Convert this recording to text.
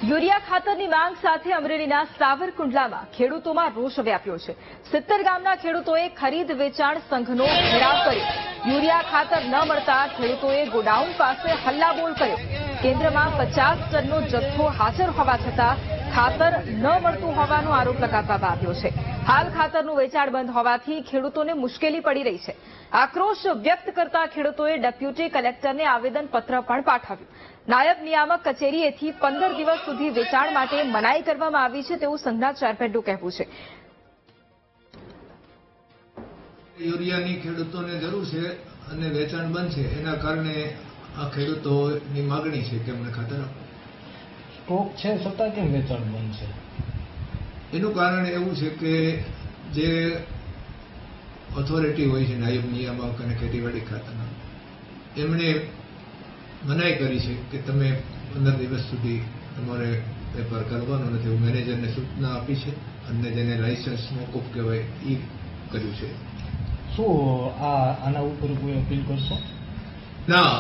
Urea ખાતરની માંગ સાથે અમરેલીના સાવરકુંડલામાં ખેડૂતોમાં રોષ વ્યાપ્યો છે। 70 ગામના ખેડૂતોએ ખરીદ વેચાણ સંઘનો ઘેરાવ કર્યો। યુરિયા ખાતર ન મળતા ખેડૂતોએ ગોડાઉન પાસે હલ્લાબોલ કર્યો। કેન્દ્રમાં 50 ટનનો જથ્થો હાજર હોવા છતાં ખાતર ન મળતું હોવાનો આરોપ લગાવવામાં આવ્યો છે। હાલ ખાતરનું વેચાણ બંધ હોવાથી ખેડૂતોને મુશ્કેલી પડી રહી છે। આક્રોશ વ્યક્ત કરતા ખેડૂતોએ ડેપ્યુટી કલેક્ટરને આવેદનપત્ર પણ પાઠવ્યું। નાયબ નિયામક કચેરીએથી 15 દિવસ સુધી વેચાણ માટે મનાઈ કરવામાં આવી છે તેવું સંઘના ચેરમેનનું કહેવું છે। યુરિયાની ખેડૂતોને જરૂર છે અને વેચાણ બંધ છે, એના કારણે આ ખેડૂતોની માગણી છે કે અમને ખાતર આપો। સ્ટોક છે છતાં કેમ વેચાણ બંધ છે? એનું કારણ એવું છે કે જે ઓથોરિટી હોય છે, નાયબ નિયામક અને ખેતીવાડી ખાતાના, એમણે મનાઈ કરી છે કે તમે 15 દિવસ સુધી તમારે વેપાર કરવાનો નથી એવું મેનેજરને સૂચના આપી છે અને જેને લાયસન્સ મોકૂફ કહેવાય એ કર્યું છે। શું આના ઉપર કોઈ અપીલ કરશો? ના,